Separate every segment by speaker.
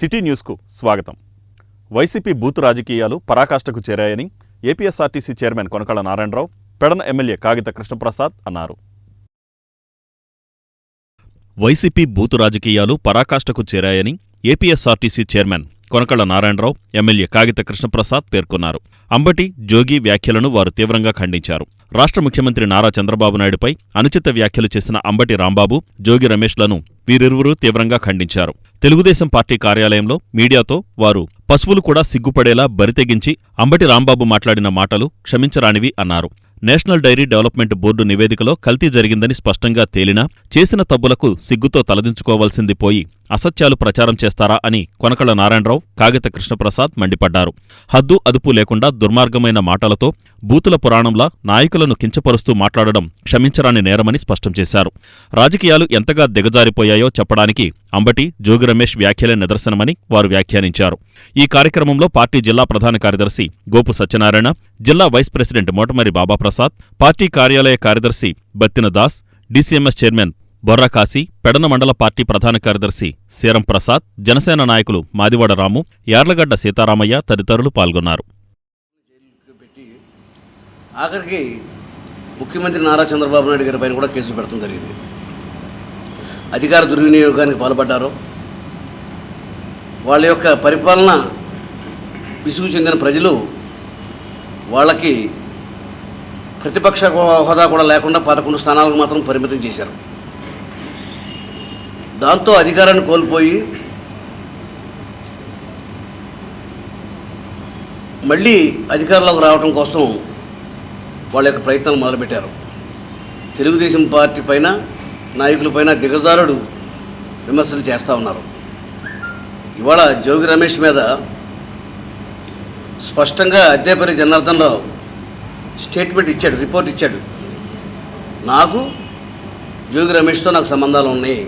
Speaker 1: City న్యూస్కు స్వాగతం. YCP booth రాజకీయాలు పరాకాష్ఠకు చేరాయని ఏపీఎస్ఆర్టీసీ చైర్మన్ కొనకళ్ళ నారాయణరావు, పెడన ఎమ్మెల్యే కాగిత కృష్ణప్రసాద్ అన్నారు. వైసీపీ బూత్ రాజకీయాలు పరాకాష్ఠకు చేరాయని ఏపీఎస్ఆర్టీసీ చైర్మన్ కొనకళ్ళ నారాయణరావు, ఎమ్మెల్యే కాగిత కృష్ణప్రసాద్ పేర్కొన్నారు. అంబటి, జోగి వ్యాఖ్యలను వారు తీవ్రంగా ఖండించారు. రాష్ట్ర ముఖ్యమంత్రి నారా చంద్రబాబు నాయుడుపై అనుచిత వ్యాఖ్యలు చేసిన అంబటి రాంబాబు, జోగి రమేష్లను వీరిరువురూ తీవ్రంగా ఖండించారు. తెలుగుదేశం పార్టీ కార్యాలయంలో మీడియాతో వారు పశువులు కూడా సిగ్గుపడేలా బరితెగించి అంబటి రాంబాబు మాట్లాడిన మాటలు క్షమించరానివి అన్నారు. నేషనల్ డైరీ డెవలప్మెంట్ బోర్డు నివేదికలో కల్తీ జరిగిందని స్పష్టంగా తేలినా చేసిన తప్పులకు సిగ్గుతో తలదించుకోవాల్సింది పోయి అసత్యాలు ప్రచారం చేస్తారా అని కొనకళ్ళ నారాయణరావు, కాగిత కృష్ణప్రసాద్ మండిపడ్డారు. హద్దు అదుపు లేకుండా దుర్మార్గమైన మాటలతో బూతుల పురాణంలా నాయకులను కించపరుస్తూ మాట్లాడడం క్షమించరాని నేరమని స్పష్టం చేశారు. రాజకీయాలు ఎంతగా దిగజారిపోయాయో చెప్పడానికి అంబటి, జోగి రమేష్ వ్యాఖ్యలే నిదర్శనమని వారు వ్యాఖ్యానించారు. ఈ కార్యక్రమంలో పార్టీ జిల్లా ప్రధాన కార్యదర్శి గోపు సత్యనారాయణ, జిల్లా vice president Motamari Babaprasad, party కార్యాలయ కార్యదర్శి బత్తిన దాస్, డీసీఎంఎస్ చైర్మన్ బొర్రా కాశీ, పెడన మండల పార్టీ ప్రధాన కార్యదర్శి సీరం ప్రసాద్, జనసేన నాయకులు మాదివాడ రాము, యార్లగడ్డ సీతారామయ్య తదితరులు పాల్గొన్నారు.
Speaker 2: ఆఖరికి ముఖ్యమంత్రి నారా చంద్రబాబు నాయుడు గారి పైన కూడా కేసులు పెడతాం జరిగింది. అధికార దుర్వినియోగానికి పాల్పడ్డారు. వాళ్ళ యొక్క పరిపాలన విసుగు చెందిన ప్రజలు వాళ్ళకి ప్రతిపక్ష హోదా కూడా లేకుండా 11 స్థానాలకు మాత్రం పరిమితం చేశారు. దాంతో అధికారాన్ని కోల్పోయి మళ్ళీ అధికారంలోకి రావడం కోసం వాళ్ళ యొక్క ప్రయత్నాలు మొదలుపెట్టారు. తెలుగుదేశం పార్టీ పైన, నాయకులపైన దిగజారుడు విమర్శలు చేస్తూ ఉన్నారు. ఇవాళ జోగి రమేష్ మీద స్పష్టంగా అద్దేపల్లి జనార్దన్ రావు స్టేట్మెంట్ ఇచ్చాడు, రిపోర్ట్ ఇచ్చాడు. నాకు జోగి రమేష్తో నాకు సంబంధాలు ఉన్నాయి,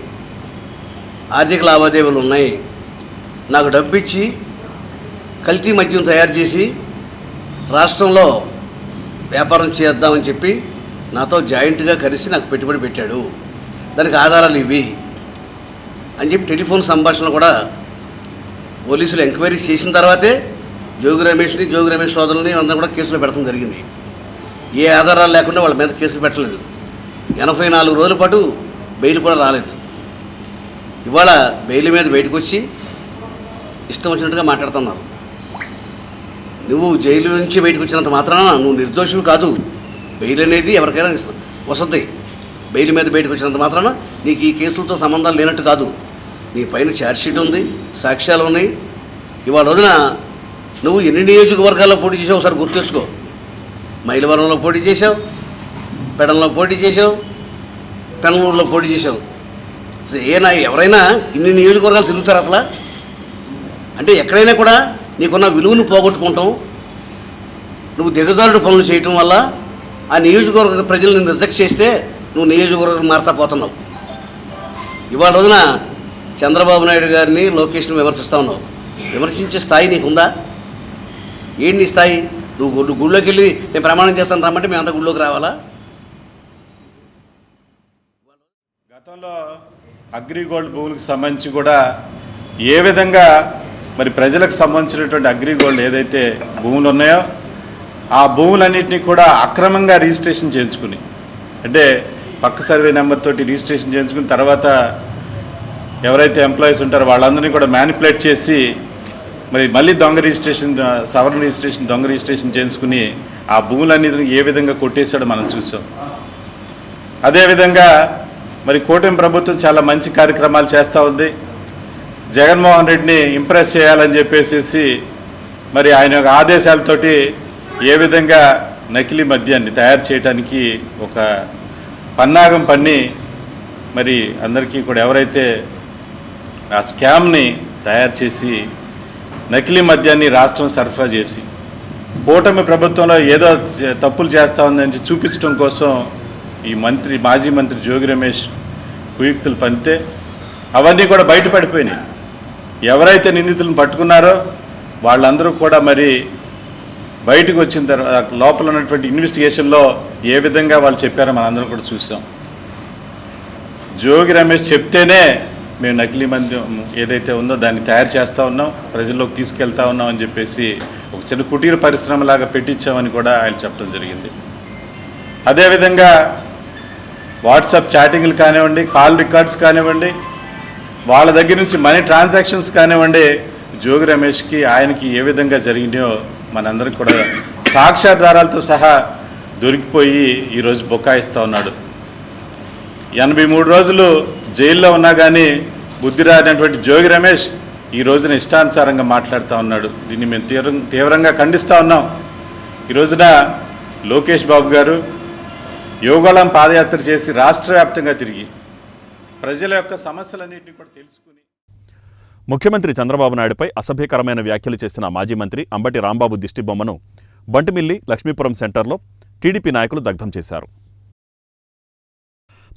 Speaker 2: ఆర్థిక లావాదేవీలు ఉన్నాయి, నాకు డబ్బు ఇచ్చి కల్తీ మద్యం తయారు చేసి రాష్ట్రంలో వ్యాపారం చేద్దామని చెప్పి నాతో జాయింట్గా కలిసి నాకు పెట్టుబడి పెట్టాడు, దానికి ఆధారాలు ఇవి అని చెప్పి టెలిఫోన్ సంభాషణ కూడా పోలీసులు ఎంక్వైరీ చేసిన తర్వాతే జోగి రమేష్ సోదరుల్ని అందరూ కూడా కేసులో పెడతాం జరిగింది. ఏ ఆధారాలు లేకుండా వాళ్ళ మీద కేసులు పెట్టలేదు. 84 రోజుల పాటు బెయిల్ కూడా రాలేదు. ఇవాళ బెయిల్ మీద బయటకు వచ్చి ఇష్టం వచ్చినట్టుగా మాట్లాడుతున్నారు. నువ్వు జైలు నుంచి బయటకు వచ్చినంత మాత్రాన నువ్వు నిర్దోషివి కాదు. బెయిల్ అనేది ఎవరికైనా వస్తుంది. బెయిల్ మీద బయటకు వచ్చినంత మాత్రాన నీకు ఈ కేసులతో సంబంధాలు లేనట్టు కాదు. నీ పైన ఛార్జ్షీట్ ఉంది, సాక్ష్యాలు ఉన్నాయి. ఇవాళ రోజున నువ్వు ఎన్ని నియోజకవర్గాల్లో పోటీ చేసావు ఒకసారి గుర్తుంచుకో. మైలవరంలో పోటీ చేసావు, పెడన్లో పోటీ చేసావు, పెనమూరులో పోటీ చేసావు. ఎవరైనా ఇన్ని నియోజకవర్గాలు తిరుగుతారు అసలు? అంటే ఎక్కడైనా కూడా నీకున్న విలువను పోగొట్టుకుంటాం. నువ్వు దిగజారుడు పనులు చేయటం వల్ల ఆ నియోజకవర్గ ప్రజలను రిజెక్ట్ చేస్తే నువ్వు నియోజకవర్గం మారుతా పోతున్నావు. ఇవాళ రోజున చంద్రబాబు నాయుడు గారిని, లోకేష్ని విమర్శిస్తూ ఉన్నావు. విమర్శించే స్థాయి నీకుందా? ఏంటి నీ స్థాయి? నువ్వు గుళ్ళోకి వెళ్ళి నేను ప్రమాణం చేస్తాను రమ్మంటే మేమంతా గుళ్ళోకి రావాలా?
Speaker 3: గతంలో అగ్రిగోల్డ్ భూములకు సంబంధించి కూడా ఏ విధంగా మరి ప్రజలకు సంబంధించినటువంటి అగ్రిగోల్డ్ ఏదైతే భూములు ఉన్నాయో ఆ భూములన్నింటినీ కూడా అక్రమంగా రిజిస్ట్రేషన్ చేయించుకుని, అంటే పక్క సర్వే నెంబర్ తోటి రిజిస్ట్రేషన్ చేయించుకుని తర్వాత ఎవరైతే ఎంప్లాయీస్ ఉంటారో వాళ్ళందరినీ కూడా మ్యానిపులేట్ చేసి మరి మళ్ళీ దొంగ రిజిస్ట్రేషన్, సవరణ రిజిస్ట్రేషన్, దొంగ రిజిస్ట్రేషన్ చేయించుకుని ఆ భూములన్నింటినీ ఏ విధంగా కొట్టేశాడో మనం చూసాం. అదేవిధంగా మరి కూటమి ప్రభుత్వం చాలా మంచి కార్యక్రమాలు చేస్తూ ఉంది. జగన్మోహన్ రెడ్డిని ఇంప్రెస్ చేయాలని చెప్పేసి మరి ఆయన యొక్క ఆదేశాలతోటి ఏ విధంగా నకిలీ మద్యాన్ని తయారు చేయడానికి ఒక పన్నాగం పన్ని మరి అందరికీ కూడా ఎవరైతే ఆ స్కామ్ని తయారు చేసి నకిలీ మద్యాన్ని రాష్ట్రం సరఫరా చేసి కూటమి ప్రభుత్వంలో ఏదో తప్పులు చేస్తూ ఉందని చూపించడం కోసం ఈ మాజీ మంత్రి జోగి రమేష్ కుయుక్తులు పనితే అవన్నీ కూడా బయటపడిపోయినాయి. ఎవరైతే నిందితులను పట్టుకున్నారో వాళ్ళందరూ కూడా మరి బయటకు వచ్చిన తర్వాత లోపల ఉన్నటువంటి ఇన్వెస్టిగేషన్లో ఏ విధంగా వాళ్ళు చెప్పారో మనందరం కూడా చూసాం. జోగి రమేష్ చెప్తేనే మేము నకిలీ మద్యం ఏదైతే ఉందో దాన్ని తయారు చేస్తూ ఉన్నాం, ప్రజల్లోకి తీసుకెళ్తా ఉన్నాం అని చెప్పేసి ఒక చిన్న కుటీర పరిశ్రమలాగా పెట్టించామని కూడా ఆయన చెప్పడం జరిగింది. అదేవిధంగా వాట్సాప్ చాటింగ్లు కానివ్వండి, కాల్ రికార్డ్స్ కానివ్వండి, వాళ్ళ దగ్గర నుంచి మనీ ట్రాన్సాక్షన్స్ కానివ్వండి, జోగి రమేష్కి ఆయనకి ఏ విధంగా జరిగినాయో మనందరికి కూడా సాక్ష్యాధారాలతో సహా దొరికిపోయి ఈరోజు బొకాయిస్తూ ఉన్నాడు. 83 రోజులు జైల్లో ఉన్నా కానీ బుద్ధి రానటువంటి జోగి రమేష్ ఈ రోజున ఇష్టానుసారంగా మాట్లాడుతూ ఉన్నాడు. దీన్ని మేము తీవ్రంగా ఖండిస్తూ ఉన్నాం. ఈ రోజున లోకేష్ బాబు గారు యోగాళం పాదయాత్ర చేసి రాష్ట్ర వ్యాప్తంగా తిరిగి ప్రజల యొక్క సమస్యలన్నింటినీ కూడా తెలుసుకుని
Speaker 1: ముఖ్యమంత్రి చంద్రబాబు నాయుడుపై అసభ్యకరమైన వ్యాఖ్యలు చేసిన మాజీ మంత్రి అంబటి రాంబాబు దిష్టిబొమ్మను బంటిమిల్లి లక్ష్మీపురం సెంటర్లో టీడీపీ నాయకులు దగ్ధం చేశారు.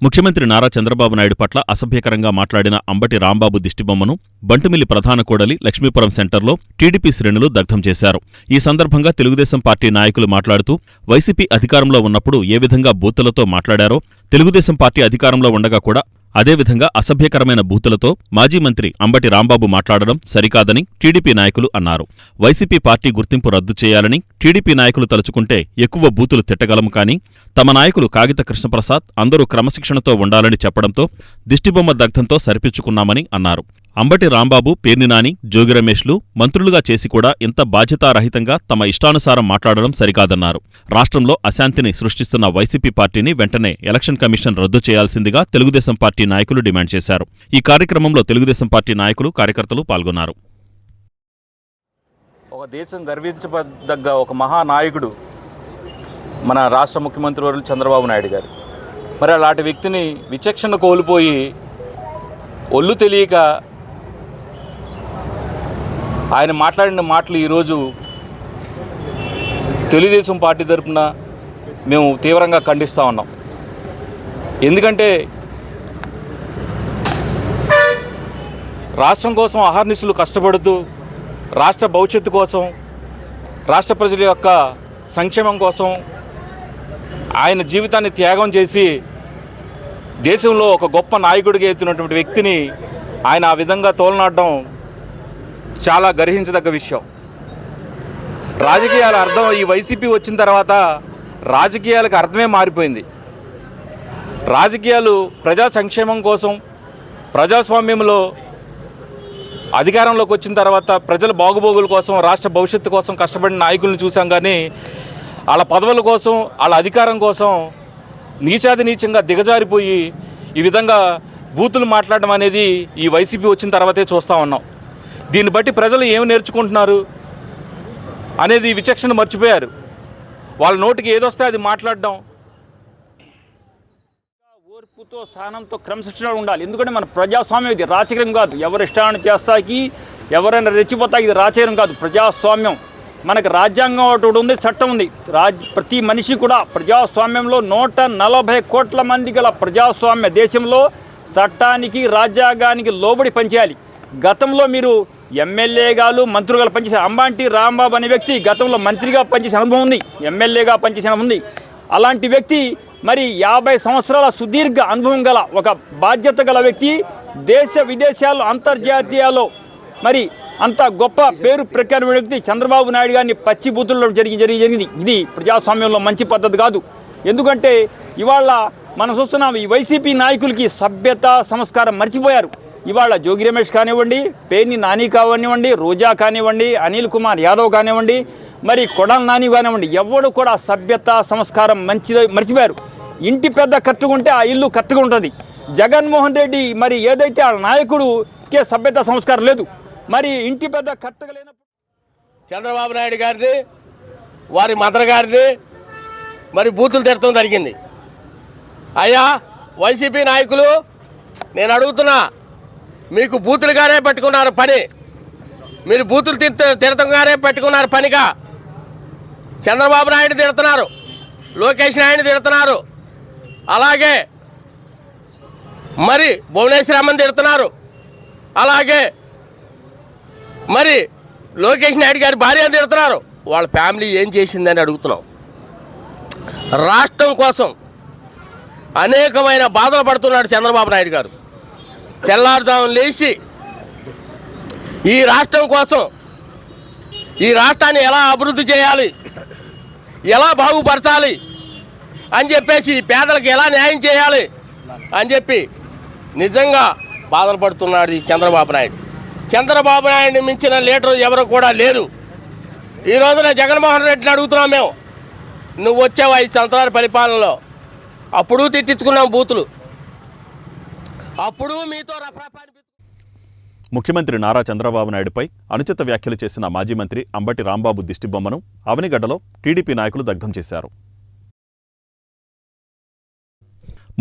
Speaker 1: ముఖ్యమంత్రి నారా చంద్రబాబు నాయుడు పట్ల అసభ్యకరంగా మాట్లాడిన అంబటి రాంబాబు దిష్టిబొమ్మను బంటిమిల్లి ప్రధాన కూడలి లక్ష్మీపురం సెంటర్లో టీడీపీ శ్రేణులు దగ్ధం చేశారు. ఈ సందర్భంగా తెలుగుదేశం పార్టీ నాయకులు మాట్లాడుతూ వైసీపీ అధికారంలో ఉన్నప్పుడు ఏ విధంగా బూతులతో మాట్లాడారో తెలుగుదేశం పార్టీ అధికారంలో ఉండగా కూడా అదేవిధంగా అసభ్యకరమైన బూతులతో మాజీ మంత్రి అంబటి రాంబాబు మాట్లాడడం సరికాదని టీడీపీ నాయకులు అన్నారు. వైసీపీ పార్టీ గుర్తింపు రద్దు చేయాలని టీడీపీ నాయకులు తలుచుకుంటే ఎక్కువ బూతులు తిట్టగలం కానీ తమ నాయకులు కాగిత కృష్ణప్రసాద్ అందరూ క్రమశిక్షణతో ఉండాలని చెప్పడంతో దిష్టిబొమ్మ దగ్ధంతో సరిపించుకున్నామని అన్నారు. అంబటి రాంబాబు, పేర్ని నాని, జోగి రమేష్లు మంత్రులుగా చేసి కూడా ఇంత బాధ్యతారహితంగా తమ ఇష్టానుసారం మాట్లాడడం సరికాదన్నారు. రాష్ట్రంలో అశాంతిని సృష్టిస్తున్న వైసీపీ పార్టీని వెంటనే ఎలక్షన్ కమిషన్ రద్దు చేయాల్సిందిగా తెలుగుదేశం పార్టీ నాయకులు డిమాండ్ చేశారు. ఈ కార్యక్రమంలో తెలుగుదేశం పార్టీ నాయకులు, కార్యకర్తలు పాల్గొన్నారు.
Speaker 4: ఒక దేశం గర్వించదగ్గ ఒక మహానాయకుడు మన రాష్ట్ర ముఖ్యమంత్రి వర్యులు చంద్రబాబు నాయుడు గారు. మరి అలాంటి వ్యక్తిని విచక్షణ కోల్పోయి ఒళ్ళు తెలియక ఆయన మాట్లాడిన మాటలు ఈరోజు తెలుగుదేశం పార్టీ తరఫున మేము తీవ్రంగా ఖండిస్తూ ఉన్నాం. ఎందుకంటే రాష్ట్రం కోసం అహర్నిశలు కష్టపడుతూ రాష్ట్ర భవిష్యత్తు కోసం, రాష్ట్ర ప్రజల యొక్క సంక్షేమం కోసం ఆయన జీవితాన్ని త్యాగం చేసి దేశంలో ఒక గొప్ప నాయకుడిగా ఎత్తున్నటువంటి వ్యక్తిని ఆయన ఆ విధంగా తోలనాడడం చాలా గర్హించదగ్గ విషయం. రాజకీయాల అర్థం ఈ వైసీపీ వచ్చిన తర్వాత రాజకీయాలకు అర్థమే మారిపోయింది. రాజకీయాలు ప్రజా సంక్షేమం కోసం, ప్రజాస్వామ్యంలో అధికారంలోకి వచ్చిన తర్వాత ప్రజల బాగుబోగుల కోసం, రాష్ట్ర భవిష్యత్తు కోసం కష్టపడిన నాయకులను చూసాం. కానీ వాళ్ళ పదవుల కోసం, వాళ్ళ అధికారం కోసం నీచాది నీచంగా దిగజారిపోయి ఈ విధంగా బూతులు మాట్లాడడం అనేది ఈ వైసీపీ వచ్చిన తర్వాతే చూస్తూ ఉన్నాం. దీన్ని బట్టి ప్రజలు ఏమి నేర్చుకుంటున్నారు అనేది విచక్షణ మర్చిపోయారు. వాళ్ళ నోటికి ఏదొస్తే అది మాట్లాడడం. ఓర్పుతో, స్థానంతో, క్రమశిక్షణ ఉండాలి. ఎందుకంటే మన ప్రజాస్వామ్యం ఇది రాచకీయం కాదు. ఎవరి ఇష్టాన్ని చేస్తాకి, ఎవరైనా రెచ్చిపోతాకి ఇది రాచకీయం కాదు, ప్రజాస్వామ్యం. మనకు రాజ్యాంగం ఒకటి ఉంది, చట్టం ఉంది. ప్రతి మనిషి కూడా ప్రజాస్వామ్యంలో 140 కోట్ల మంది గల ప్రజాస్వామ్య దేశంలో చట్టానికి, రాజ్యాంగానికి లోబడి పనిచేయాలి. గతంలో మీరు ఎమ్మెల్యేగాలు, మంత్రులుగా పనిచేసే అంబటి రాంబాబు అనే వ్యక్తి గతంలో మంత్రిగా పనిచేసే అనుభవం ఉంది, ఎమ్మెల్యేగా పనిచేసే అనుభవం ఉంది. అలాంటి వ్యక్తి మరి 50 సంవత్సరాల సుదీర్ఘ అనుభవం గల ఒక బాధ్యత గల వ్యక్తి, దేశ విదేశాల్లో, అంతర్జాతీయాల్లో మరి అంత గొప్ప పేరు ప్రఖ్యాతమైన వ్యక్తి చంద్రబాబు నాయుడు గారిని పచ్చి బూతుల్లో జరిగింది. ఇది ప్రజాస్వామ్యంలో మంచి పద్ధతి కాదు. ఎందుకంటే ఇవాళ మనం చూస్తున్నాం, ఈ వైసీపీ నాయకులకి సభ్యత, సంస్కారం మర్చిపోయారు. ఇవాళ జోగి రమేష్ కానివ్వండి, పేర్ని నాని కానివ్వండి, రోజా కానివ్వండి, అనిల్ కుమార్ యాదవ్ కానివ్వండి, మరి కొడాలి నాని కానివ్వండి, ఎవడు కూడా సభ్యత, సంస్కారం మర్చిపోయారు. ఇంటి పెద్ద కట్టుకుంటే ఆ ఇల్లు కట్టుగా ఉంటుంది. జగన్మోహన్ రెడ్డి మరి ఏదైతే ఆ నాయకుడికే సభ్యత, సంస్కారం లేదు, మరి ఇంటి పెద్ద కట్టుగా లేనప్పుడు
Speaker 5: చంద్రబాబు నాయుడు గారిని, వారి మదర్ గారిని మరి బూతులు తిడతాం జరిగింది. అయ్యా వైసీపీ నాయకులు, నేను అడుగుతున్నా, మీకు బూతులుగానే పెట్టుకున్నారు పని, మీరు బూతులు తిడతంగానే పెట్టుకున్నారు పనిగా. చంద్రబాబు నాయుడు తిడుతున్నారు, లోకేష్ నాయుడు తిడుతున్నారు, అలాగే మరి భువనేశ్వరమ్మని తిడుతున్నారు, అలాగే మరి లోకేష్ నాయుడు గారి భార్యని తిడుతున్నారు. వాళ్ళ ఫ్యామిలీ ఏం చేసిందని అడుగుతున్నాం. రాష్ట్రం కోసం అనేకమైన బాధలు పడుతున్నాడు చంద్రబాబు నాయుడు గారు. తెల్లారుజామున లేచి ఈ రాష్ట్రం కోసం ఈ రాష్ట్రాన్ని ఎలా అభివృద్ధి చేయాలి, ఎలా బాగుపరచాలి అని చెప్పేసి పేదలకు ఎలా న్యాయం చేయాలి అని చెప్పి నిజంగా బాధలు పడుతున్నాడు ఈ చంద్రబాబు నాయుడు. చంద్రబాబు నాయుడిని మించిన లీడరు ఎవరు కూడా లేరు. ఈ రోజున జగన్మోహన్ రెడ్డిని అడుగుతున్నాం మేము, నువ్వు వచ్చావు 5 సంవత్సరాల పరిపాలనలో, అప్పుడు తిట్టించుకున్నాం బూతులు, అప్పుడు మీతో రఫరాపాని.
Speaker 1: ముఖ్యమంత్రి నారా చంద్రబాబు నాయుడుపై అనుచిత వ్యాఖ్యలు చేసిన మాజీ మంత్రి అంబటి రాంబాబు దిష్టిబొమ్మను అవనిగడ్డలో టీడీపీ నాయకులు దగ్ధం చేశారు.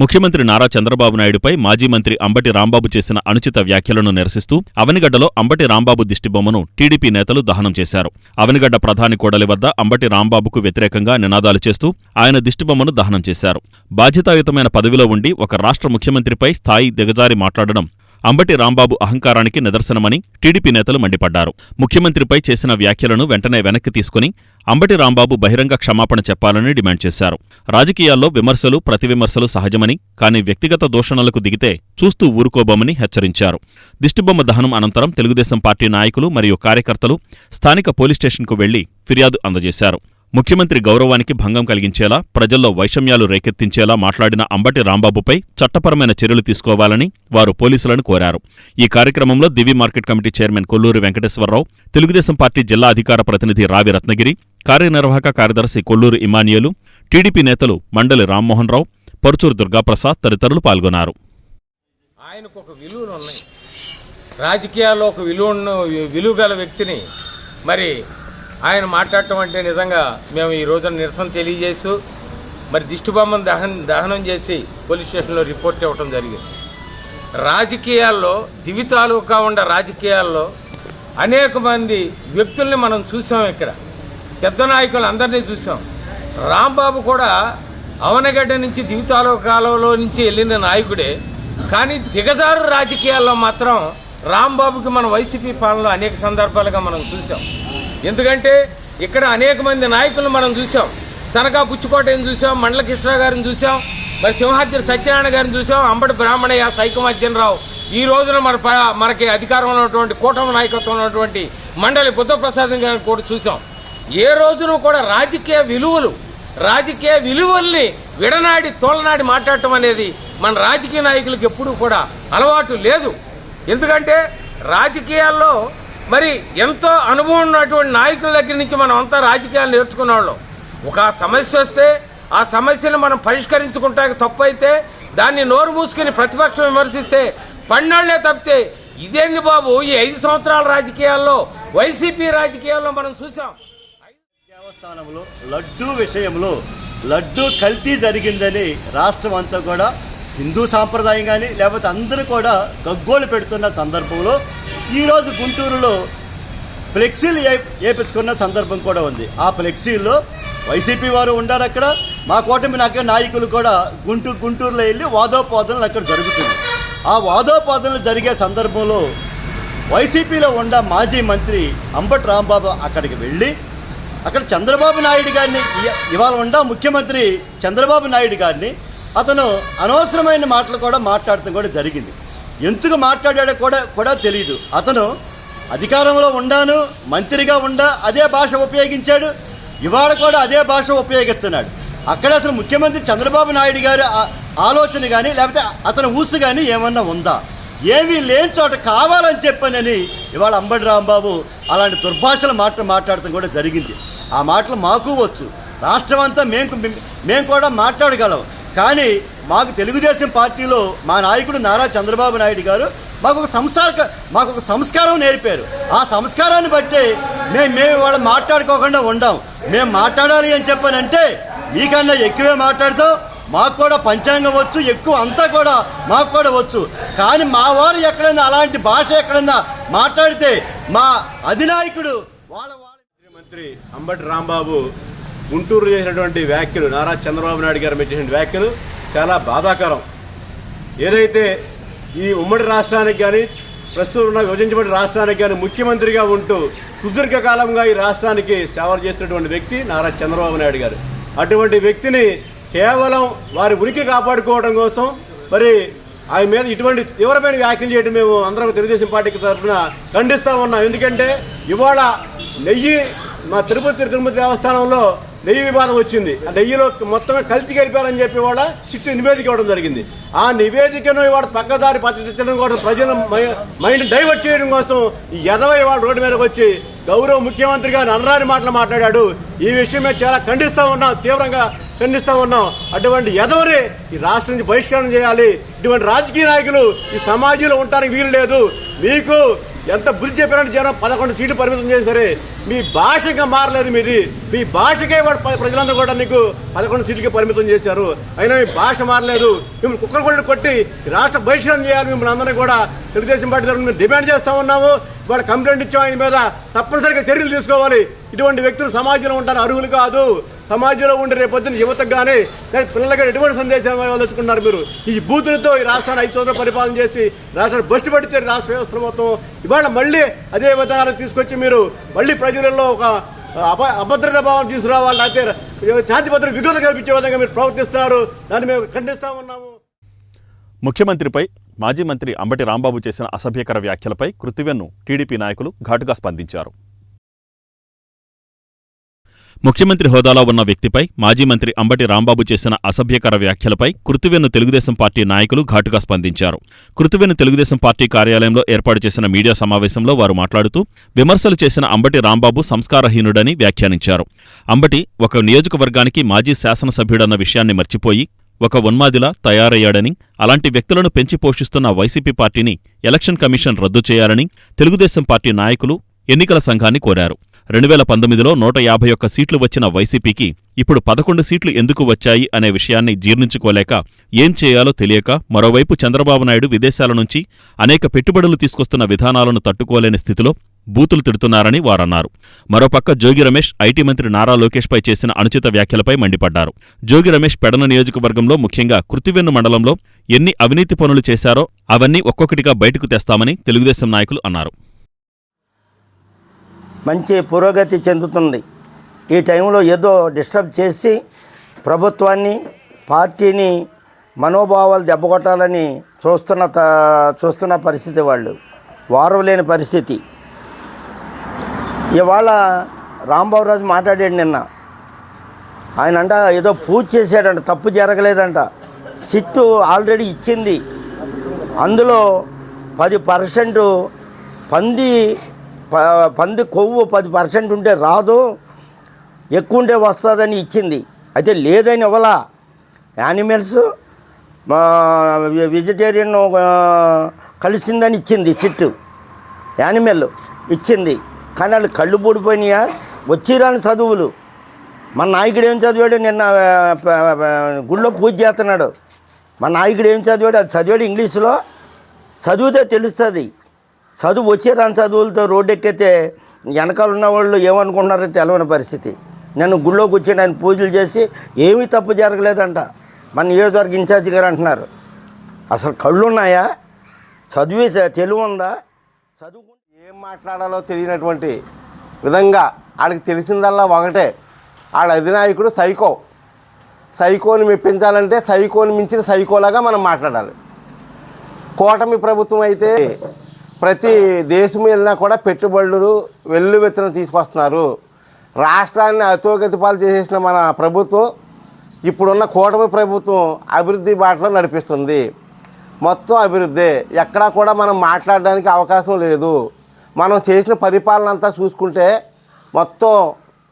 Speaker 1: ముఖ్యమంత్రి నారా చంద్రబాబు నాయుడుపై మాజీ మంత్రి అంబటి రాంబాబు చేసిన అనుచిత వ్యాఖ్యలను నిరసిస్తూ అవనిగడ్డలో అంబటి రాంబాబు దిష్టిబొమ్మను టీడీపీ నేతలు దహనం చేశారు. అవనిగడ్డ ప్రధాని కూడలి వద్ద అంబటి రాంబాబుకు వ్యతిరేకంగా నినాదాలు చేస్తూ ఆయన దిష్టిబొమ్మను దహనం చేశారు. బాధ్యతాయుతమైన పదవిలో ఉండి ఒక రాష్ట్ర ముఖ్యమంత్రిపై స్థాయి దిగజారి మాట్లాడడం అంబటి రాంబాబు అహంకారానికి నిదర్శనమని టీడీపీ నేతలు మండిపడ్డారు. ముఖ్యమంత్రిపై చేసిన వ్యాఖ్యలను వెంటనే వెనక్కి తీసుకుని అంబటి రాంబాబు బహిరంగ క్షమాపణ చెప్పాలని డిమాండ్ చేశారు. రాజకీయాల్లో విమర్శలు, ప్రతివిమర్శలు సహజమని, కానీ వ్యక్తిగత దూషణలకు దిగితే చూస్తూ ఊరుకోబోమని హెచ్చరించారు. దిష్టిబొమ్మ దహనం అనంతరం తెలుగుదేశం పార్టీ నాయకులు మరియు కార్యకర్తలు స్థానిక పోలీస్ స్టేషన్కు వెళ్లి ఫిర్యాదు అందజేశారు. ముఖ్యమంత్రి గౌరవానికి భంగం కలిగించేలా, ప్రజల్లో వైషమ్యాలు రేకెత్తించేలా మాట్లాడిన అంబటి రాంబాబుపై చట్టపరమైన చర్యలు తీసుకోవాలని వారు పోలీసులను కోరారు. ఈ కార్యక్రమంలో Divi market committee chairman Kolluri Venkateswararao, Telugu Desam party జిల్లా అధికార ప్రతినిధి రావి రత్నగిరి, కార్యనిర్వాహక కార్యదర్శి కొల్లూరు ఇమానియేలు, టీడీపీ నేతలు మండలి రామ్మోహన్ రావు, పరుచూరు దుర్గాప్రసాద్ తదితరులు పాల్గొన్నారు.
Speaker 6: ఆయనకు ఒక విలువలు ఉన్నాయి, రాజకీయాల్లో ఒక విలువగల వ్యక్తిని మరి ఆయన మాట్లాడటం అంటే నిజంగా మేము ఈ రోజున నిరసన తెలియజేస్తూ మరి దిష్టిబొమ్మను దహనం చేసి పోలీస్ స్టేషన్లో రిపోర్ట్ ఇవ్వటం జరిగింది. రాజకీయాల్లో దివితాలుగా ఉన్న రాజకీయాల్లో అనేక మంది వ్యక్తుల్ని మనం చూసాం, ఇక్కడ పెద్ద నాయకులు అందరినీ చూసాం. రాంబాబు కూడా అవనగడ్డ నుంచి దివితాలుకాలలో నుంచి వెళ్ళిన నాయకుడే, కానీ దిగజారు రాజకీయాల్లో మాత్రం రాంబాబుకి మన వైసీపీ పాలనలో అనేక సందర్భాలుగా మనం చూసాం. ఎందుకంటే ఇక్కడ అనేక మంది నాయకులను మనం చూసాం. సనకా బుచ్చుకోటని చూసాం, మండల కృష్ణ గారిని చూసాం, మరి సింహాద్రి సత్యనారాయణ గారిని చూసాం, అంబటి బ్రాహ్మణయ్య, సైకమర్జనరావు, ఈ రోజున మనకి అధికారంలో ఉన్నటువంటి కూటమి నాయకత్వం ఉన్నటువంటి మండలి బుద్ధప్రసాద్ గారిని కూడా చూసాం. ఏ రోజున కూడా రాజకీయ విలువల్ని విడనాడి తోలనాడి మాట్లాడటం అనేది మన రాజకీయ నాయకులకు ఎప్పుడూ కూడా అలవాటు లేదు. ఎందుకంటే రాజకీయాల్లో మరి ఎంతో అనుభవం ఉన్నటువంటి నాయకుల దగ్గర నుంచి మనం అంతా రాజకీయాలు నేర్చుకున్న వాళ్ళం. ఒక సమస్య వస్తే ఆ సమస్యను మనం పరిష్కరించుకుంటానికి తప్పు అయితే దాన్ని నోరు మూసుకుని ప్రతిపక్షం విమర్శిస్తే పన్నాళ్లే తప్పితే ఇదేంది బాబు ఈ 5 సంవత్సరాల రాజకీయాల్లో వైసీపీ రాజకీయాల్లో మనం చూసాం.
Speaker 7: దేవస్థానంలో లడ్డూ విషయంలో లడ్డూ కల్తీ జరిగిందని రాష్ట్రం అంతా కూడా హిందూ సాంప్రదాయం కానీ లేకపోతే అందరూ కూడా గగ్గోలు పెడుతున్న సందర్భంలో ఈరోజు గుంటూరులో ఫ్లెక్సీలు వేయించుకున్న సందర్భం కూడా ఉంది. ఆ ఫ్లెక్సీల్లో వైసీపీ వారు ఉండారు. అక్కడ మా కూటమి నాయకులు కూడా గుంటూరులో వెళ్ళి వాదోపాదనలు అక్కడ జరుగుతుంది. ఆ వాదోపాదనలు జరిగే సందర్భంలో వైసీపీలో ఉన్న మాజీ మంత్రి అంబటి రాంబాబు అక్కడికి వెళ్ళి అక్కడ చంద్రబాబు నాయుడు గారిని, ఇవాళ ఉన్న ముఖ్యమంత్రి చంద్రబాబు నాయుడు గారిని అతను అనవసరమైన మాటలు కూడా మాట్లాడటం కూడా జరిగింది. ఎందుకు మాట్లాడాడో కూడా తెలియదు. అతను అధికారంలో ఉండాను, మంత్రిగా అదే భాష ఉపయోగించాడు, ఇవాళ కూడా అదే భాష ఉపయోగిస్తున్నాడు. అక్కడ అసలు ముఖ్యమంత్రి చంద్రబాబు నాయుడు గారి ఆలోచన కానీ లేకపోతే అతని ఊసు కానీ ఏమన్నా ఉందా? ఏమీ లేని చోట కావాలని చెప్పనని ఇవాళ అంబటి రాంబాబు అలాంటి దుర్భాషల మాట్లాడటం కూడా జరిగింది. ఆ మాటలు మాకు వచ్చు, రాష్ట్రం అంతా మేము కూడా మాట్లాడగలం. కానీ మాకు తెలుగుదేశం పార్టీలో మా నాయకుడు నారా చంద్రబాబు నాయుడు గారు మాకు ఒక సంస్కారం నేర్పారు. ఆ సంస్కారాన్ని బట్టి మేము వాళ్ళు మాట్లాడుకోకుండా ఉండాం. మేము మాట్లాడాలి అని చెప్పనంటే మీకన్నా ఎక్కువే మాట్లాడతాం. మాకు కూడా పంచాంగం వచ్చు, ఎక్కువ అంతా కూడా మాకు కూడా వచ్చు. కానీ మా వారు ఎక్కడైనా అలాంటి భాష ఎక్కడైనా మాట్లాడితే మా అధినాయకుడు
Speaker 8: మంత్రి అంబటి రాంబాబు గుంటూరు చేసినటువంటి వ్యాఖ్యలు, నారా చంద్రబాబు నాయుడు గారు చేసిన వ్యాఖ్యలు చాలా బాధాకరం. ఏదైతే ఈ ఉమ్మడి రాష్ట్రానికి కానీ ప్రస్తుతం ఉన్న విభజించబడిన రాష్ట్రానికి కానీ ముఖ్యమంత్రిగా ఉంటూ సుదీర్ఘకాలంగా ఈ రాష్ట్రానికి సేవలు చేస్తున్నటువంటి వ్యక్తి నారా చంద్రబాబు నాయుడు గారు. అటువంటి వ్యక్తిని కేవలం వారి ఉనికి కాపాడుకోవడం కోసం మరి ఆయన మీద ఇటువంటి తీవ్రమైన వ్యాఖ్యలు చేయడం మేము అందరం తెలుగుదేశం పార్టీకి తరఫున ఖండిస్తూ ఉన్నాం. ఎందుకంటే ఇవాళ నెయ్యి మా తిరుపతి దేవస్థానంలో నెయ్యి వివాదం వచ్చింది. ఆ నెయ్యిలో మొత్తమే కల్తీ కలిపారని చెప్పి ఇవాళ చిట్టు నివేదిక ఇవ్వడం జరిగింది. ఆ నివేదికను ఇవాళ పక్కదారి పచ్చడం కోసం ప్రజల మైండ్ డైవర్ట్ చేయడం కోసం ఈ ఎదవ ఇవాళ రోడ్డు మీదకి వచ్చి గౌరవ ముఖ్యమంత్రి గారు అనరాని మాటలు మాట్లాడాడు. ఈ విషయం మీద చాలా ఖండిస్తూ ఉన్నాం, తీవ్రంగా ఖండిస్తూ ఉన్నాం. అటువంటి ఎదవని ఈ రాష్ట్రం నుంచి బహిష్కరణ చేయాలి. ఇటువంటి రాజకీయ నాయకులు ఈ సమాజంలో ఉండడానికి వీలు లేదు. మీకు ఎంత బుద్ధి చెప్పారంటే జనం 11 సీట్లు పరిమితం చేశారే, మీ భాష ఇంకా మారలేదు. మీ భాషకే ప్రజలందరూ కూడా నీకు 11 సీట్లకి పరిమితం చేశారు. అయినా మీ భాష మారలేదు. మిమ్మల్ని కుక్కలు కూడా కొట్టి రాష్ట్ర బహిష్కరణ చేయాలి. మిమ్మల్ని అందరినీ కూడా తెలుగుదేశం పార్టీ తరఫున మేము డిమాండ్ చేస్తూ ఉన్నాము. ఇవాళ కంప్లైంట్ ఇచ్చాం, ఆయన మీద తప్పనిసరిగా చర్యలు తీసుకోవాలి. ఇటువంటి వ్యక్తులు సమాజంలో ఉంటారు అర్హులు కాదు. సమాజంలో ఉండే రేపొద్దున యువతకు కానీ పిల్లలకి ఎటువంటి సందేశాలు తెచ్చుకున్నారు మీరు? ఈ బూతులతో ఈ రాష్ట్రాన్ని 5 సంవత్సరాలు పరిపాలన చేసి రాష్ట్రాన్ని బస్టు పడితే రాష్ట్ర వ్యవస్థ మొత్తం ఇవాళ మళ్ళీ అదే విధానాలు తీసుకొచ్చి మీరు మళ్ళీ ప్రజలలో ఒక అభద్రతా భావం తీసుకురావాలి, అయితే శాంతి భద్రత విఘాత కల్పించే విధంగా మీరు ప్రవర్తిస్తున్నారు. దాన్ని మేము ఖండిస్తా ఉన్నాము.
Speaker 1: ముఖ్యమంత్రిపై మాజీ మంత్రి అంబటి రాంబాబు చేసిన అసభ్యకర వ్యాఖ్యలపై కృత్తివెన్ను టీడీపీ నాయకులు ఘాటుగా స్పందించారు. ముఖ్యమంత్రి హోదాలో ఉన్న వ్యక్తిపై మాజీ మంత్రి అంబటి రాంబాబు చేసిన అసభ్యకర వ్యాఖ్యలపై కృత్తివెన్ను తెలుగుదేశం పార్టీ నాయకులు ఘాటుగా స్పందించారు. కృత్తివెన్ను తెలుగుదేశం పార్టీ కార్యాలయంలో ఏర్పాటు చేసిన మీడియా సమావేశంలో వారు మాట్లాడుతూ విమర్శలు చేసిన అంబటి రాంబాబు సంస్కారహీనుడని వ్యాఖ్యానించారు. అంబటి ఒక నియోజకవర్గానికి మాజీ శాసనసభ్యుడన్న విషయాన్ని మర్చిపోయి ఒక ఉన్మాదిలా తయారయ్యాడని, అలాంటి వ్యక్తులను పెంచి పోషిస్తున్న వైసీపీ పార్టీని ఎలక్షన్ కమిషన్ రద్దు చేయాలని తెలుగుదేశం పార్టీ నాయకులు ఎన్నికల సంఘాన్ని కోరారు. 2019లో 151 సీట్లు వచ్చిన వైసీపీకి ఇప్పుడు 11 సీట్లు ఎందుకు వచ్చాయి అనే విషయాన్ని జీర్ణించుకోలేక, ఏం చేయాలో తెలియక మరోవైపు చంద్రబాబు నాయుడు విదేశాల నుంచి అనేక పెట్టుబడులు తీసుకొస్తున్న విధానాలను తట్టుకోలేని స్థితిలో బూతులు తిడుతున్నారని వారన్నారు. మరోపక్క జోగి రమేష్ ఐటీ మంత్రి నారా లోకేష్పై చేసిన అనుచిత వ్యాఖ్యలపై మండిపడ్డారు. జోగి రమేష్ పెడన నియోజకవర్గంలో ముఖ్యంగా కృత్తివెన్ను మండలంలో ఎన్ని అవినీతి పనులు చేశారో అవన్నీ ఒక్కొక్కటిగా బయటకు తెస్తామని తెలుగుదేశం నాయకులు అన్నారు.
Speaker 9: మంచి పురోగతి చెందుతుంది. ఈ టైంలో ఏదో డిస్టర్బ్ చేసి ప్రభుత్వాన్ని, పార్టీని మనోభావాలు దెబ్బకొట్టాలని చూస్తున్న పరిస్థితి, వాళ్ళు వారవలేని పరిస్థితి. ఇవాళ రాంబాబురాజు మాట్లాడాడు నిన్న. ఆయన అంట ఏదో పూజ చేశాడంట, తప్పు జరగలేదంట. సిట్టు ఆల్రెడీ ఇచ్చింది. అందులో 10% పంది కొవ్వు 10% ఉంటే రాదు, ఎక్కువ ఉంటే వస్తుందని ఇచ్చింది. అయితే లేదని ఇవ్వలా. యానిమల్స్ వెజిటేరియన్ కలిసిందని ఇచ్చింది సిట్టు, యానిమల్ ఇచ్చింది. కానీ వాళ్ళు కళ్ళు పూడిపోయినాయా? వచ్చిరాని చదువులు. మన నాయకుడు ఏం చదివాడు? నిన్న గుళ్ళో పూజ చేస్తున్నాడు. మన నాయకుడు ఏం చదివాడు? అది చదివాడు ఇంగ్లీషులో. చదివితే తెలుస్తుంది. చదువు వచ్చే రాని చదువులతో రోడ్డు ఎక్కితే వెనకాల ఉన్న వాళ్ళు ఏమనుకుంటున్నారో తెలవని పరిస్థితి. నన్ను గుళ్ళో కూర్చొని ఆయన పూజలు చేసి ఏమీ తప్పు జరగలేదంట. మన నియోజకవర్గ ఇన్ఛార్జి గారు అంటున్నారు. అసలు కళ్ళు ఉన్నాయా? చదివే తెలివి ఉందా? చదువు
Speaker 5: ఏం మాట్లాడాలో తెలియనటువంటి విధంగా ఆడికి తెలిసిందల్లా ఒకటే, ఆడ అధినాయకుడు సైకోని మెప్పించాలంటే సైకోని మించిన సైకోలాగా మనం మాట్లాడాలి. కూటమి ప్రభుత్వం అయితే ప్రతి దేశం వెళ్ళినా కూడా పెట్టుబడులు వెల్లువెత్తున తీసుకొస్తున్నారు. రాష్ట్రాన్ని అధోగతిపాలు చేసేసిన మన ప్రభుత్వం, ఇప్పుడున్న కూటమి ప్రభుత్వం అభివృద్ధి బాటలో నడిపిస్తుంది. మొత్తం అభివృద్ధి. ఎక్కడా కూడా మనం మాట్లాడడానికి అవకాశం లేదు. మనం చేసిన పరిపాలన అంతా చూసుకుంటే మొత్తం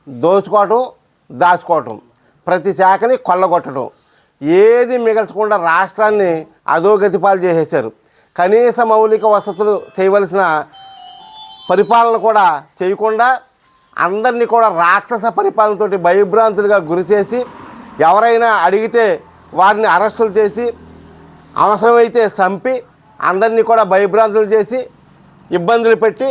Speaker 5: దోచుకోవటం, దాచుకోవటం, ప్రతి శాఖని కొల్లగొట్టడం, ఏది మిగల్చకుండా రాష్ట్రాన్ని అధోగతిపాలు చేసేశారు. కనీస మౌలిక వసతులు చేయవలసిన పరిపాలన కూడా చేయకుండా అందరినీ కూడా రాక్షస పరిపాలనతో భయభ్రాంతులుగా గురిచేసి, ఎవరైనా అడిగితే వారిని అరెస్టులు చేసి, అవసరమైతే చంపి, అందరినీ కూడా భయభ్రాంతులు చేసి ఇబ్బందులు పెట్టి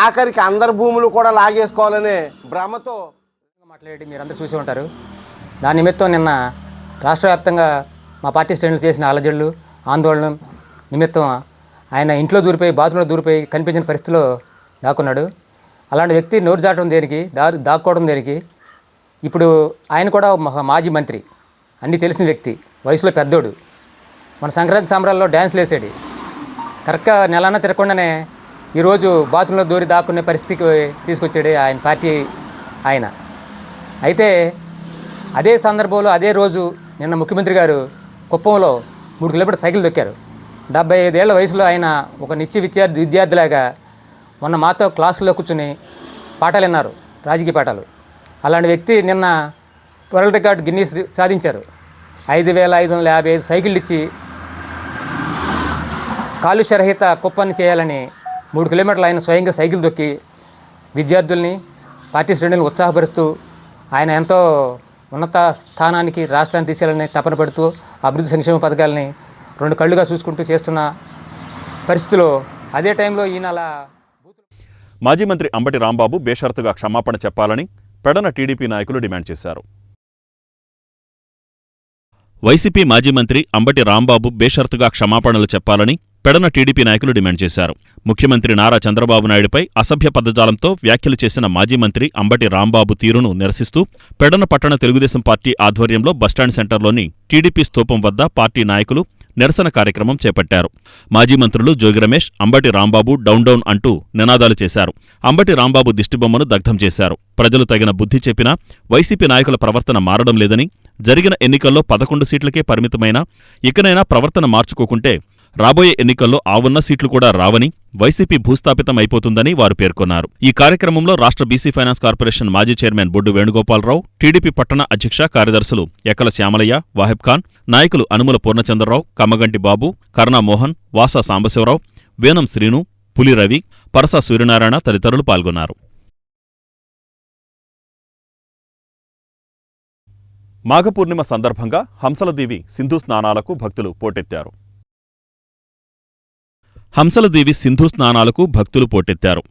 Speaker 5: ఆఖరికి అందరి భూములు కూడా లాగేసుకోవాలనే భ్రమతో
Speaker 10: మాట్లాడి మీరందరూ చూసి ఉంటారు. దాని నిమిత్తం నిన్న రాష్ట్ర వ్యాప్తంగా మా పార్టీ శ్రేణులు చేసిన అలజడులు, ఆందోళన నిమిత్తం ఆయన ఇంట్లో దూరిపోయి, బాత్రూంలో దూరిపోయి కనిపించిన పరిస్థితిలో దాక్కున్నాడు. అలాంటి వ్యక్తి నోరు దాటడం దేనికి, దాక్కోవడం దేనికి? ఇప్పుడు ఆయన కూడా మాజీ మంత్రి, అన్నీ తెలిసిన వ్యక్తి, వయసులో పెద్దోడు. మన సంక్రాంతి సంబరాల్లో డ్యాన్స్లు వేసాడు. కరెక్ట్గా నెలన్నా తిరగకుండానే ఈరోజు బాత్రూంలో దూరి దాక్కునే పరిస్థితికి తీసుకొచ్చాడు ఆయన పార్టీ ఆయన. అయితే అదే సందర్భంలో అదే రోజు నిన్న ముఖ్యమంత్రి గారు కుప్పంలో 3 కిలోమీటర్ సైకిల్ దొక్కారు. 75 ఏళ్ల వయసులో ఆయన ఒక నిత్య విద్యార్థిలాగా మొన్న మాతో క్లాసులో కూర్చుని పాఠాలు విన్నారు, రాజకీయ పాఠాలు. అలాంటి వ్యక్తి నిన్న వరల్డ్ రికార్డ్ గిన్నీస్ సాధించారు. 5,555 సైకిళ్ళు ఇచ్చి కాలుష్యరహిత కుప్పాన్ని చేయాలని 3 కిలోమీటర్లు ఆయన స్వయంగా సైకిల్ దొక్కి విద్యార్థుల్ని పార్టీ శ్రేణులను ఉత్సాహపరుస్తూ ఆయన ఎంతో ఉన్నత స్థానానికి రాష్ట్రాన్ని తీసేయాలని తపన పడుతూ అభివృద్ధి సంక్షేమ పథకాలని 2 కళ్ళుగా చూసుకుంటూ చేస్తున్న పరిస్థితిలో అదే టైంలో ఈయన అలా.
Speaker 1: మాజీ మంత్రి అంబటి రాంబాబు బేషరతుగా క్షమాపణ చెప్పాలని పెడన టీడీపీ నాయకులు డిమాండ్ చేశారు. వైసీపీ మాజీ మంత్రి అంబటి రాంబాబు బేషరతుగా క్షమాపణలు చెప్పాలని పెడన టీడీపీ నాయకులు డిమాండ్ చేశారు. ముఖ్యమంత్రి నారా చంద్రబాబు నాయుడుపై అసభ్య పదజాలంతో వ్యాఖ్యలు చేసిన మాజీ మంత్రి అంబటి రాంబాబు తీరును నిరసిస్తూ పెడన పట్టణ తెలుగుదేశం పార్టీ ఆధ్వర్యంలో బస్టాండ్ సెంటర్లోని టీడీపీ స్తూపం వద్ద పార్టీ నాయకులు నిరసన కార్యక్రమం చేపట్టారు. మాజీ మంత్రులు జోగి రమేష్, అంబటి రాంబాబు డౌన్ డౌన్ అంటూ నినాదాలు చేశారు. అంబటి రాంబాబు దిష్టిబొమ్మను దగ్ధం చేశారు. ప్రజలు తగిన బుద్ధి చెప్పినా వైసీపీ నాయకుల ప్రవర్తన మారడం లేదని, జరిగిన ఎన్నికల్లో 11 సీట్లకే పరిమితమైనా ఇకనైనా ప్రవర్తన మార్చుకోకుంటే రాబోయే ఎన్నికల్లో ఆ ఉన్న సీట్లు కూడా రావని, వైసీపీ భూస్థాపితం అయిపోతుందని వారు పేర్కొన్నారు. ఈ కార్యక్రమంలో రాష్ట్ర బీసీ ఫైనాన్స్ కార్పొరేషన్ మాజీ చైర్మన్ బొడ్డు వేణుగోపాలరావు, టీడీపీ పట్టణ అధ్యక్ష కార్యదర్శులు ఎక్కల శ్యామలయ్య, వాహిబ్ ఖాన్, నాయకులు అనుముల పూర్ణచంద్రరావు, కమ్మగంటి బాబు, కర్ణా మోహన్, వాసా సాంబశివరావు, వేనం శ్రీను, పులి రవి, పరస సూర్యనారాయణ తదితరులు పాల్గొన్నారు. మాఘపూర్ణిమ సందర్భంగా హంసలదేవి సింధు స్నానాలకు భక్తులు పోటెత్తారు. హంసలదేవి సింధు స్నానాలకు భక్తులు పోటెత్తారు.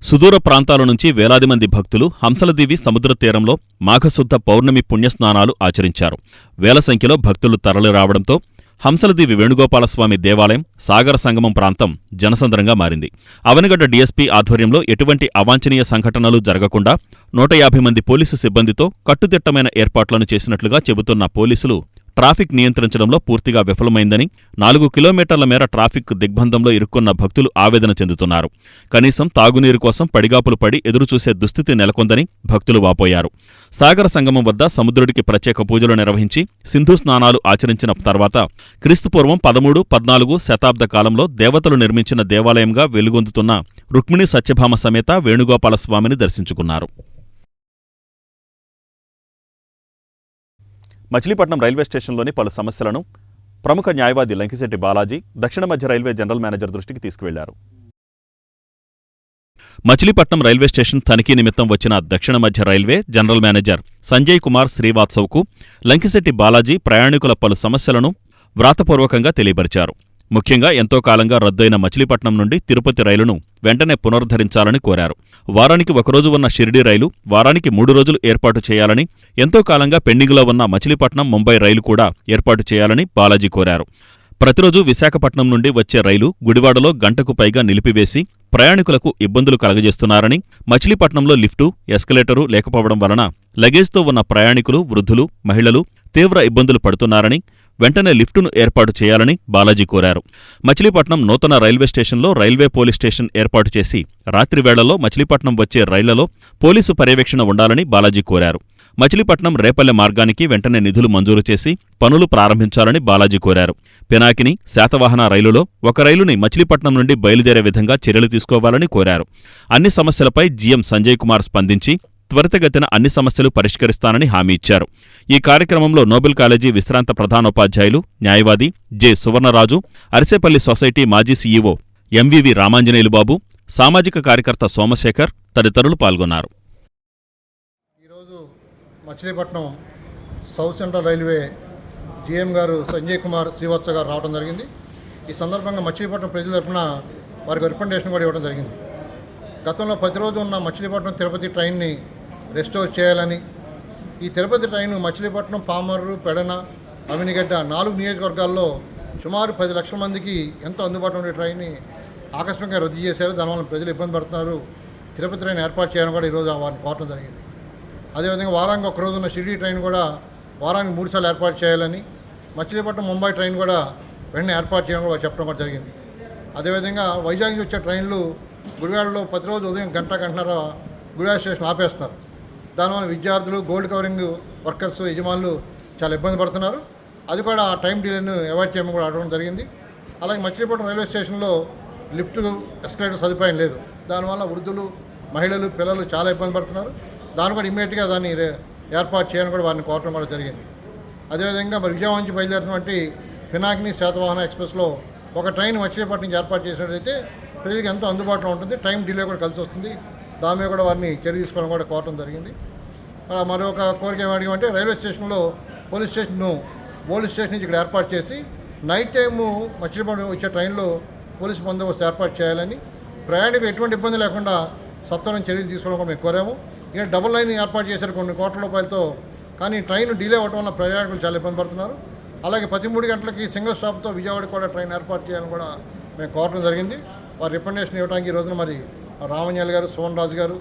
Speaker 1: సుదూర ప్రాంతాల నుంచి వేలాది మంది భక్తులు హంసలదేవి సముద్ర తీరంలో మాఘశుద్ధ పౌర్ణమి పుణ్యస్నానాలు ఆచరించారు. వేల సంఖ్యలో భక్తులు తరలిరావడంతో హంసలదేవి వేణుగోపాలస్వామి దేవాలయం, సాగర సంగమం ప్రాంతం జనసంద్రంగా మారింది. అవనిగడ్డ డీఎస్పీ ఆధ్వర్యంలో ఎటువంటి అవాంఛనీయ సంఘటనలు జరగకుండా 150 మంది పోలీసు సిబ్బందితో కట్టుదిట్టమైన ఏర్పాట్లను చేసినట్లుగా చెబుతున్న పోలీసులు ట్రాఫిక్ నియంత్రించడంలో పూర్తిగా విఫలమైందని, 4 కిలోమీటర్ల మేర ట్రాఫిక్ దిగ్బంధంలో ఇరుక్కున్న భక్తులు ఆవేదన చెందుతున్నారు. కనీసం తాగునీరు కోసం పడిగాపులు పడి ఎదురుచూసే దుస్థితి నెలకొందని భక్తులు వాపోయారు. సాగర సంగమం వద్ద సముద్రుడికి ప్రత్యేక పూజలు నిర్వహించి సింధు స్నానాలు ఆచరించిన తర్వాత క్రీస్తుపూర్వం 13-14 శతాబ్ద కాలంలో దేవతలు నిర్మించిన దేవాలయంగా వెలుగొందుతున్న రుక్మిణీ సత్యభామ సమేత వేణుగోపాలస్వామిని దర్శించుకున్నారు. మచిలీపట్నం రైల్వే స్టేషన్లోని పలు సమస్యలను ప్రముఖ న్యాయవాది లంకిశెట్టి బాలాజీ దక్షిణ మధ్య రైల్వే జనరల్ మేనేజర్ దృష్టికి తీసుకువెళ్లారు. మచిలీపట్నం రైల్వే స్టేషన్ తనిఖీ నిమిత్తం వచ్చిన దక్షిణ మధ్య railway general manager Sanjay Kumar శ్రీవాత్సవ్కు లంకిశెట్టి బాలాజీ ప్రయాణికుల పలు సమస్యలను వ్రాతపూర్వకంగా తెలియపరిచారు. ముఖ్యంగా ఎంతో కాలంగా రద్దయిన మచిలీపట్నం నుండి తిరుపతి రైలును వెంటనే పునరుద్ధరించాలని కోరారు. వారానికి ఒకరోజు ఉన్న షిరిడీ రైలు వారానికి 3 రోజులు ఏర్పాటు చేయాలని, ఎంతో కాలంగా పెండింగ్లో ఉన్న మచిలీపట్నం ముంబై రైలు కూడా ఏర్పాటు చేయాలని బాలాజీ కోరారు. ప్రతిరోజు విశాఖపట్నం నుండి వచ్చే రైలు గుడివాడలో గంటకు పైగా నిలిపివేసి ప్రయాణికులకు ఇబ్బందులు కలగజేస్తున్నారని, మచిలీపట్నంలో లిఫ్టు, ఎస్కలేటరు లేకపోవడం వలన లగేజ్తో ఉన్న ప్రయాణికులు, వృద్ధులు, మహిళలు తీవ్ర ఇబ్బందులు పడుతున్నారని, వెంటనే లిఫ్టును ఏర్పాటు చేయాలని బాలాజీ కోరారు. మచిలీపట్నం నూతన రైల్వే స్టేషన్లో రైల్వే పోలీస్ స్టేషన్ ఏర్పాటు చేసి రాత్రి వేళల్లో మచిలీపట్నం వచ్చే రైళ్లలో పోలీసు పర్యవేక్షణ ఉండాలని బాలాజీ కోరారు. మచిలీపట్నం రేపల్లె మార్గానికి వెంటనే నిధులు మంజూరు చేసి పనులు ప్రారంభించాలని బాలాజీ కోరారు. పినాకిని, శాతవాహన రైలులో ఒక రైలుని మచిలీపట్నం నుండి బయలుదేరే విధంగా చర్యలు తీసుకోవాలని కోరారు. అన్ని సమస్యలపై జీఎం సంజయ్ కుమార్ స్పందించి త్వరితగతిన అన్ని సమస్యలు పరిష్కరిస్తానని హామీ ఇచ్చారు. ఈ కార్యక్రమంలో నోబెల్ కాలేజీ విశ్రాంత ప్రధానోపాధ్యాయులు, న్యాయవాది జె సువర్ణరాజు, అరిసేపల్లి సొసైటీ మాజీ సీఈఓ ఎంవివి రామాంజనేయులు బాబు, సామాజిక కార్యకర్త సోమశేఖర్ తదితరులు పాల్గొన్నారు.
Speaker 11: ఈరోజు Machilipatnam south central railway GM గారు సంజయ్ కుమార్ శ్రీవత్స గారు రావడం జరిగింది. ఈ సందర్భంగా మచిలీపట్నం ప్రజల తరఫున వారికి రికమెండేషన్ కూడా ఇవ్వడం జరిగింది. గతంలో ప్రతిరోజు ఉన్న మచిలీపట్నం తిరుపతి ట్రైన్ని రెస్టోర్ చేయాలని, ఈ తిరుపతి ట్రైన్ మచిలీపట్నం, పామర్రు, పెడన, అవినిగడ్డ 4 నియోజకవర్గాల్లో సుమారు 10 లక్షల మందికి ఎంతో అందుబాటులో ఉండే ట్రైన్ని ఆకస్మికంగా రద్దు చేశారు. దానివల్ల ప్రజలు ఇబ్బంది పడుతున్నారు. తిరుపతి ట్రైన్ ఏర్పాటు చేయాలని కూడా ఈరోజు వారిని కోరడం జరిగింది. అదేవిధంగా వారానికి ఒకరోజు ఉన్న షిరిడీ ట్రైన్ కూడా వారానికి 3 సార్లు ఏర్పాటు చేయాలని, మచిలీపట్నం ముంబై ట్రైన్ కూడా వెంటనే ఏర్పాటు చేయడం కూడా చెప్పడం కూడా జరిగింది. అదేవిధంగా వైజాగ్ నుంచి వచ్చే ట్రైన్లు గుడివాడలో ప్రతిరోజు ఉదయం గంటన్నర గుడివాడ స్టేషన్ ఆపేస్తారు. దానివల్ల విద్యార్థులు, గోల్డ్ కవరింగ్ వర్కర్స్, యజమానులు చాలా ఇబ్బంది పడుతున్నారు. అది కూడా ఆ టైం డిలేను అవాయిడ్ చేయమని కూడా అడగడం జరిగింది. అలాగే మచిలీపట్నం రైల్వే స్టేషన్లో లిఫ్ట్, ఎస్కలేటర్ సదుపాయం లేదు. దానివల్ల వృద్ధులు, మహిళలు, పిల్లలు చాలా ఇబ్బంది పడుతున్నారు. దాన్ని కూడా ఇమ్మీడియట్గా దాన్ని ఏర్పాటు చేయాలని కూడా వారిని కోరడం కూడా జరిగింది. అదేవిధంగా మరి విజయవాడ నుంచి బయలుదేరినటువంటి పినాకిని శాతవాహన ఎక్స్ప్రెస్లో ఒక ట్రైన్ మచిలీపట్నం నుంచి ఏర్పాటు చేసినట్లయితే ప్రజలకు ఎంతో అందుబాటులో ఉంటుంది. టైం డిలే కూడా కలిసి వస్తుంది. దాని మీద కూడా వారిని చర్య తీసుకోవడం కూడా కోరడం జరిగింది. మరొక కోరిక ఏమడిగామంటే రైల్వే స్టేషన్లో పోలీస్ స్టేషన్ నుంచి ఇక్కడ ఏర్పాటు చేసి నైట్ టైము మచిలీపట్నం వచ్చే ట్రైన్లో పోలీసు బందోబస్తు ఏర్పాటు చేయాలని, ప్రయాణికులు ఎటువంటి ఇబ్బంది లేకుండా సత్వరం చర్యలు తీసుకోవడం కూడా మేము కోరాము. ఇక డబుల్ లైన్ ఏర్పాటు చేశారు కొన్ని కోట్ల రూపాయలతో, కానీ ట్రైన్ డిలే అవ్వడం వల్ల ప్రయాణికులు చాలా ఇబ్బంది పడుతున్నారు. అలాగే ప్రతి 3 గంటలకి సింగిల్ స్టాప్తో విజయవాడ కూడా ట్రైన్ ఏర్పాటు చేయాలని కూడా మేము కోరడం జరిగింది. వారి రికమెండేషన్ ఇవ్వడానికి ఈ రోజున మరి రామన్యాల్ గారు, సోమన్ రాజు గారు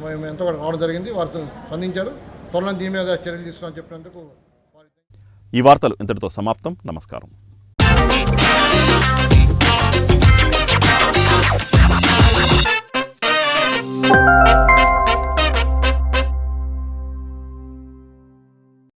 Speaker 11: మేము ఎంతో కూడా రావడం జరిగింది. వారు స్పందించారు. త్వరలో దీని మీద చర్యలు తీసుకుని చెప్పినందుకు.
Speaker 1: ఈ వార్తలు ఇంతటితో సమాప్తం. నమస్కారం.